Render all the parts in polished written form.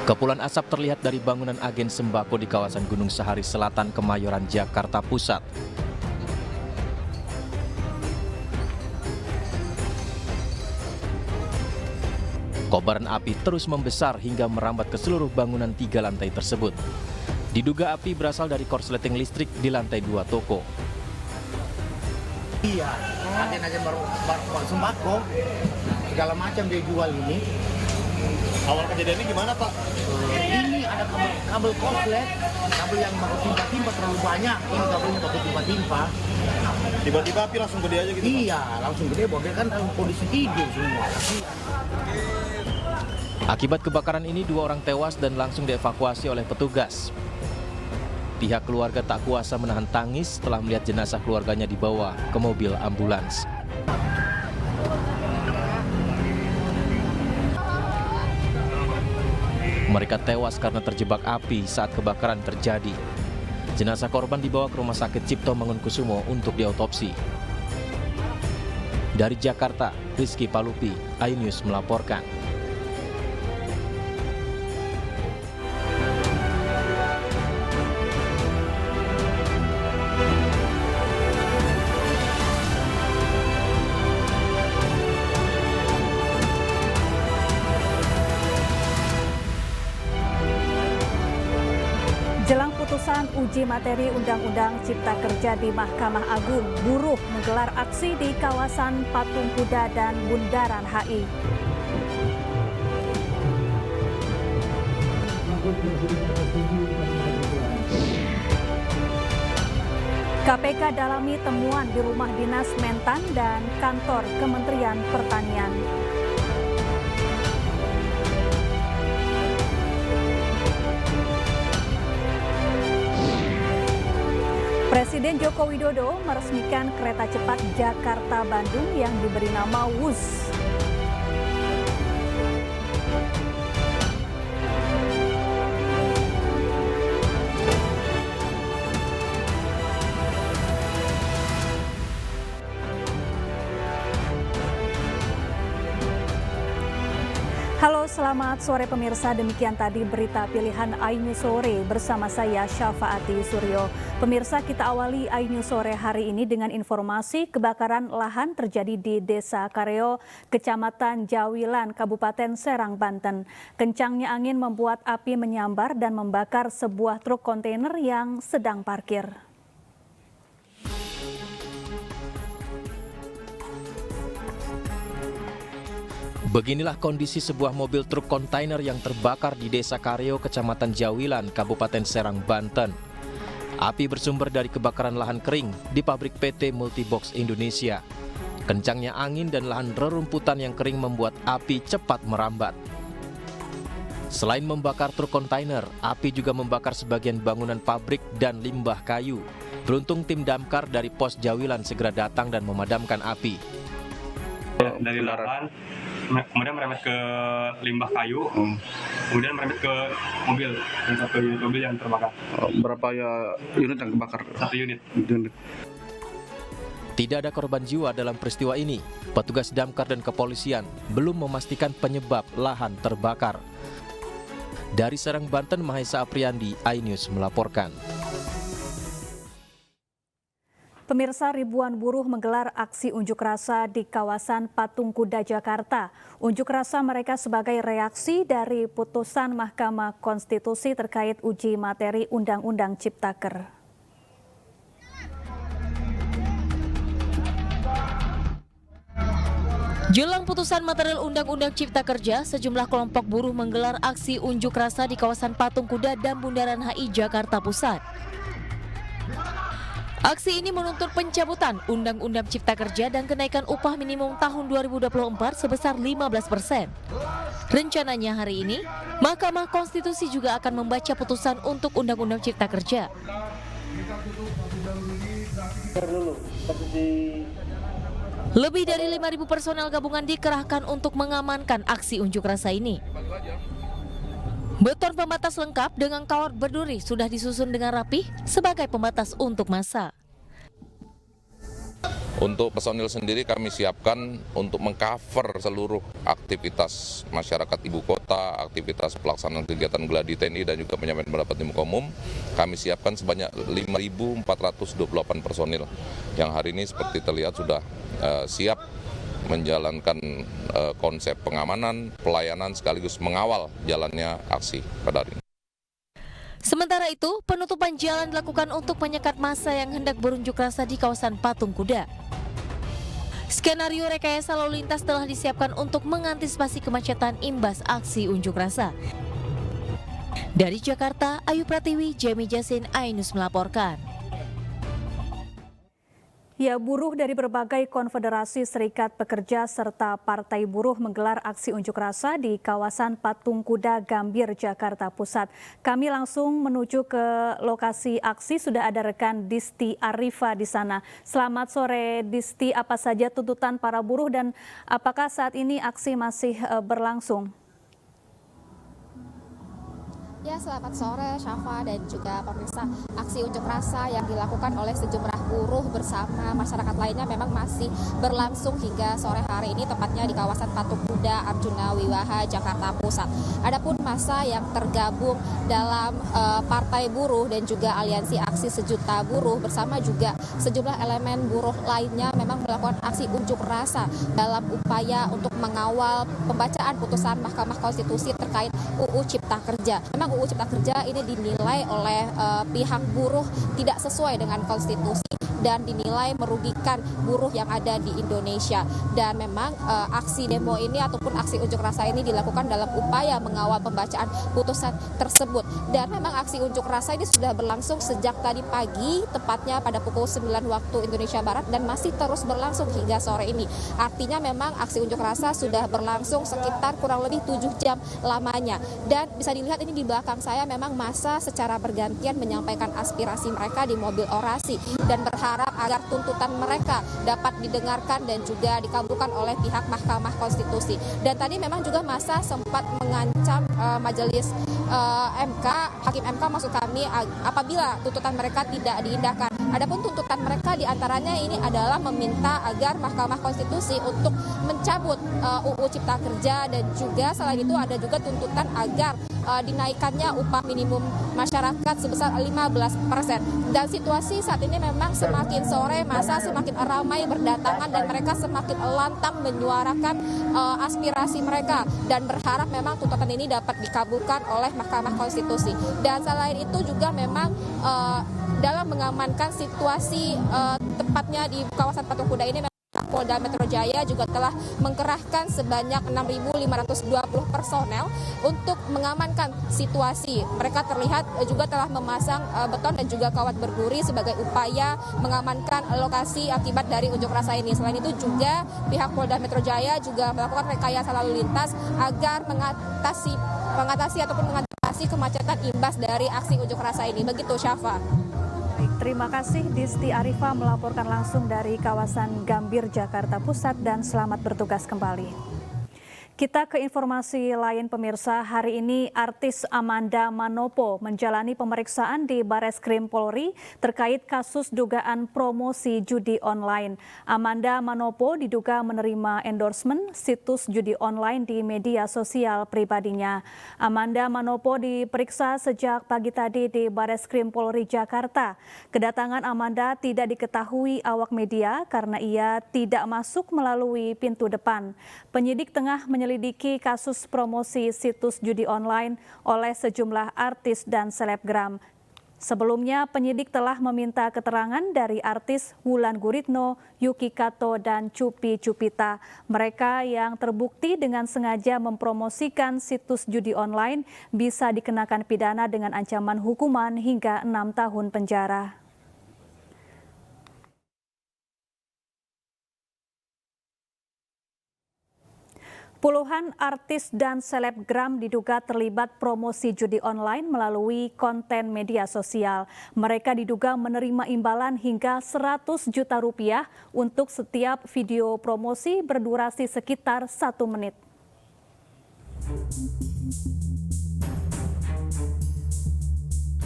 Kepulan asap terlihat dari bangunan agen sembako di kawasan Gunung Sahari Selatan, Kemayoran, Jakarta Pusat. Kobaran api terus membesar hingga merambat ke seluruh bangunan 3 lantai tersebut. Diduga api berasal dari korsleting listrik di lantai 2 toko. Iya, agen-agen baru sembako, segala macam dia jual ini. Awal kejadiannya gimana, Pak? Ini ada kabel korslet, kabel yang baku timpa-timpa terlalu banyak. Ini kabelnya baku timpa-timpa. Tiba-tiba api langsung gede aja gitu, Pak? Iya, langsung gede, bahwa dia kan dalam kondisi tidur semua. Akibat kebakaran ini 2 orang tewas dan langsung dievakuasi oleh petugas. Pihak keluarga tak kuasa menahan tangis setelah melihat jenazah keluarganya dibawa ke mobil ambulans. Mereka tewas karena terjebak api saat kebakaran terjadi. Jenazah korban dibawa ke Rumah Sakit Cipto Mangunkusumo untuk diautopsi. Dari Jakarta, Rizky Palupi, iNews melaporkan. Jelang putusan uji materi Undang-Undang Cipta Kerja di Mahkamah Agung, buruh menggelar aksi di kawasan Patung Kuda dan Bundaran HI. KPK dalami temuan di rumah dinas Mentan dan kantor Kementerian Pertanian. Presiden Joko Widodo meresmikan kereta cepat Jakarta-Bandung yang diberi nama WUS. Halo, selamat sore pemirsa. Demikian tadi berita pilihan iNews Sore bersama saya Syafaati Suryo. Pemirsa, kita awali iNews Sore hari ini dengan informasi kebakaran lahan terjadi di Desa Kareo, Kecamatan Jawilan, Kabupaten Serang, Banten. Kencangnya angin membuat api menyambar dan membakar sebuah truk kontainer yang sedang parkir. Beginilah kondisi sebuah mobil truk kontainer yang terbakar di Desa Kareo, Kecamatan Jawilan, Kabupaten Serang, Banten. Api bersumber dari kebakaran lahan kering di pabrik PT Multibox Indonesia. Kencangnya angin dan lahan rerumputan yang kering membuat api cepat merambat. Selain membakar truk kontainer, api juga membakar sebagian bangunan pabrik dan limbah kayu. Beruntung tim damkar dari Pos Jawilan segera datang dan memadamkan api. Dari lahan, kemudian merembet ke limbah kayu, kemudian merembet ke mobil, dan 1 unit mobil yang terbakar. Berapa ya unit yang kebakar? 1 unit. Tidak ada korban jiwa dalam peristiwa ini. Petugas damkar dan kepolisian belum memastikan penyebab lahan terbakar. Dari Serang, Banten, Mahesa Apriandi, iNews melaporkan. Pemirsa, ribuan buruh menggelar aksi unjuk rasa di kawasan Patung Kuda, Jakarta. Unjuk rasa mereka sebagai reaksi dari putusan Mahkamah Konstitusi terkait uji materi Undang-Undang Ciptaker. Jelang putusan material Undang-Undang Cipta Kerja, sejumlah kelompok buruh menggelar aksi unjuk rasa di kawasan Patung Kuda dan Bundaran HI, Jakarta Pusat. Aksi ini menuntut pencabutan Undang-Undang Cipta Kerja dan kenaikan upah minimum tahun 2024 sebesar 15%. Rencananya hari ini, Mahkamah Konstitusi juga akan membaca putusan untuk Undang-Undang Cipta Kerja. Lebih dari 5.000 personel gabungan dikerahkan untuk mengamankan aksi unjuk rasa ini. Beton pembatas lengkap dengan kawat berduri sudah disusun dengan rapi sebagai pembatas untuk massa. Untuk personil sendiri kami siapkan untuk mengcover seluruh aktivitas masyarakat ibu kota, aktivitas pelaksanaan kegiatan gladi TNI dan juga penyampaian pendapat di muka umum. Kami siapkan sebanyak 5.428 personil yang hari ini seperti terlihat sudah siap menjalankan konsep pengamanan, pelayanan sekaligus mengawal jalannya aksi pada hari ini. Sementara itu, penutupan jalan dilakukan untuk menyekat massa yang hendak berunjuk rasa di kawasan Patung Kuda. Skenario rekayasa lalu lintas telah disiapkan untuk mengantisipasi kemacetan imbas aksi unjuk rasa. Dari Jakarta, Ayu Pratiwi, Jemi Jasin, Ainus melaporkan. Ya, buruh dari berbagai konfederasi, serikat pekerja, serta partai buruh menggelar aksi unjuk rasa di kawasan Patung Kuda, Gambir, Jakarta Pusat. Kami langsung menuju ke lokasi aksi, sudah ada rekan Disti Arifa di sana. Selamat sore Disti, apa saja tuntutan para buruh dan apakah saat ini aksi masih berlangsung? Ya, selamat sore Syafa dan juga pemirsa. Aksi unjuk rasa yang dilakukan oleh sejumlah buruh bersama masyarakat lainnya memang masih berlangsung hingga sore hari ini, tepatnya di kawasan Patung Kuda, Arjuna Wiwaha, Jakarta Pusat. Adapun massa yang tergabung dalam Partai Buruh dan juga Aliansi Aksi Sejuta Buruh bersama juga sejumlah elemen buruh lainnya memang melakukan aksi unjuk rasa dalam upaya untuk mengawal pembacaan putusan Mahkamah Konstitusi terkait UU Cipta Kerja. Memang UU Cipta Kerja ini dinilai oleh pihak buruh tidak sesuai dengan konstitusi dan dinilai merugikan buruh yang ada di Indonesia. Dan memang aksi demo ini ataupun aksi unjuk rasa ini dilakukan dalam upaya mengawal pembacaan putusan tersebut. Dan memang aksi unjuk rasa ini sudah berlangsung sejak tadi pagi, tepatnya pada pukul 9 waktu Indonesia Barat dan masih terus berlangsung hingga sore ini. Artinya memang aksi unjuk rasa sudah berlangsung sekitar kurang lebih 7 jam lamanya. Dan bisa dilihat ini di belakang saya memang massa secara bergantian menyampaikan aspirasi mereka di mobil orasi dan berharap agar tuntutan mereka dapat didengarkan dan juga dikabulkan oleh pihak Mahkamah Konstitusi. Dan tadi memang juga massa sempat mengancam majelis MK, Hakim MK maksud kami, apabila tuntutan mereka tidak diindahkan. Adapun tuntutan mereka diantaranya ini adalah meminta agar Mahkamah Konstitusi untuk mencabut UU Cipta Kerja dan juga selain itu ada juga tuntutan agar dinaikannya upah minimum masyarakat sebesar 15%. Dan situasi saat ini memang semakin sore massa semakin ramai berdatangan dan mereka semakin lantang menyuarakan aspirasi mereka dan berharap memang tuntutan ini dapat dikabulkan oleh Mahkamah Konstitusi. Dan selain itu juga memang dalam mengamankan situasi tepatnya di kawasan Patung Kuda ini, Polda Metro Jaya juga telah mengkerahkan sebanyak 6.520 personel untuk mengamankan situasi. Mereka terlihat juga telah memasang beton dan juga kawat berduri sebagai upaya mengamankan lokasi akibat dari unjuk rasa ini. Selain itu juga pihak Polda Metro Jaya juga melakukan rekayasa lalu lintas agar mengatasi kemacetan imbas dari aksi unjuk rasa ini. Begitu Syafa. Terima kasih Disti Arifa melaporkan langsung dari kawasan Gambir, Jakarta Pusat dan selamat bertugas kembali. Kita ke informasi lain pemirsa, hari ini artis Amanda Manopo menjalani pemeriksaan di Bareskrim Polri terkait kasus dugaan promosi judi online. Amanda Manopo diduga menerima endorsement situs judi online di media sosial pribadinya. Amanda Manopo diperiksa sejak pagi tadi di Bareskrim Polri Jakarta. Kedatangan Amanda tidak diketahui awak media karena ia tidak masuk melalui pintu depan. Penyidik tengah menyelidiki kasus promosi situs judi online oleh sejumlah artis dan selebgram. Sebelumnya penyidik telah meminta keterangan dari artis Wulan Guritno, Yuki Kato, dan Cupi Cupita. Mereka yang terbukti dengan sengaja mempromosikan situs judi online bisa dikenakan pidana dengan ancaman hukuman hingga 6 tahun penjara. Puluhan artis dan selebgram diduga terlibat promosi judi online melalui konten media sosial. Mereka diduga menerima imbalan hingga 100 juta rupiah untuk setiap video promosi berdurasi sekitar 1 menit.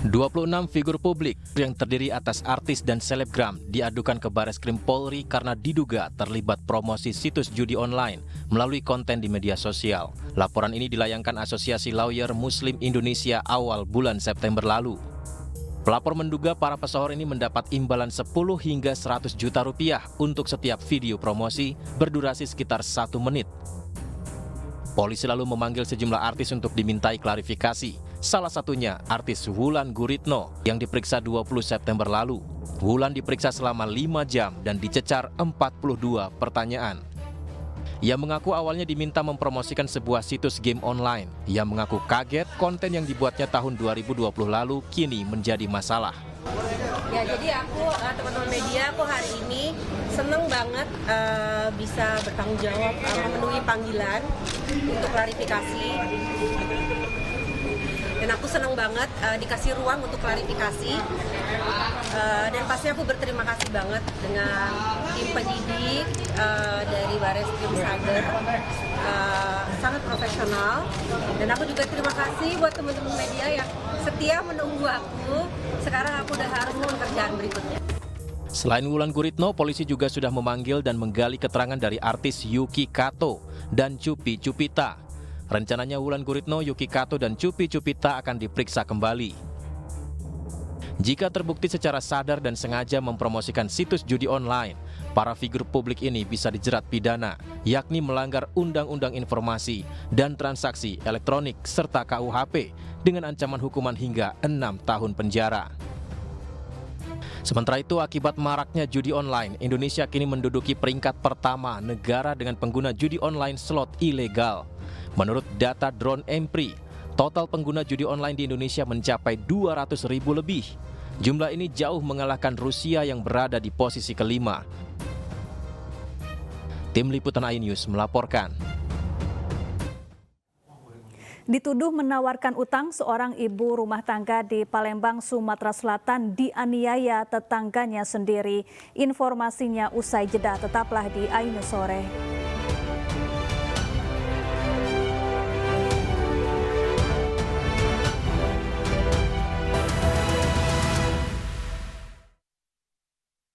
26 figur publik yang terdiri atas artis dan selebgram diadukan ke Bareskrim Polri karena diduga terlibat promosi situs judi online melalui konten di media sosial. Laporan ini dilayangkan Asosiasi Lawyer Muslim Indonesia awal bulan September lalu. Pelapor menduga para pesohor ini mendapat imbalan 10 hingga 100 juta rupiah untuk setiap video promosi berdurasi sekitar 1 menit. Polisi lalu memanggil sejumlah artis untuk dimintai klarifikasi. Salah satunya artis Wulan Guritno yang diperiksa 20 September lalu. Wulan diperiksa selama 5 jam dan dicecar 42 pertanyaan. Ia mengaku awalnya diminta mempromosikan sebuah situs game online. Ia mengaku kaget konten yang dibuatnya tahun 2020 lalu kini menjadi masalah. Ya, jadi aku teman-teman media, aku hari ini seneng banget bisa bertanggung jawab memenuhi panggilan untuk klarifikasi. Dan aku senang banget dikasih ruang untuk klarifikasi, dan pasti aku berterima kasih banget dengan tim penyidik dari Bareskrim Cyber, sangat profesional. Dan aku juga terima kasih buat teman-teman media yang setia menunggu aku. Sekarang aku udah harus mau kerjaan berikutnya. Selain Wulan Guritno, polisi juga sudah memanggil dan menggali keterangan dari artis Yuki Kato dan Cupi Cupita. Rencananya Wulan Guritno, Yuki Kato, dan Cupi Cupita akan diperiksa kembali. Jika terbukti secara sadar dan sengaja mempromosikan situs judi online, para figur publik ini bisa dijerat pidana, yakni melanggar Undang-Undang Informasi dan Transaksi Elektronik serta KUHP dengan ancaman hukuman hingga 6 tahun penjara. Sementara itu, akibat maraknya judi online, Indonesia kini menduduki peringkat pertama negara dengan pengguna judi online slot ilegal. Menurut data Drone Empri, total pengguna judi online di Indonesia mencapai 200.000 lebih. Jumlah ini jauh mengalahkan Rusia yang berada di posisi kelima. Tim Liputan iNews melaporkan. Dituduh menawarkan utang, seorang ibu rumah tangga di Palembang, Sumatera Selatan dianiaya tetangganya sendiri. Informasinya usai jeda, tetaplah di iNews Sore.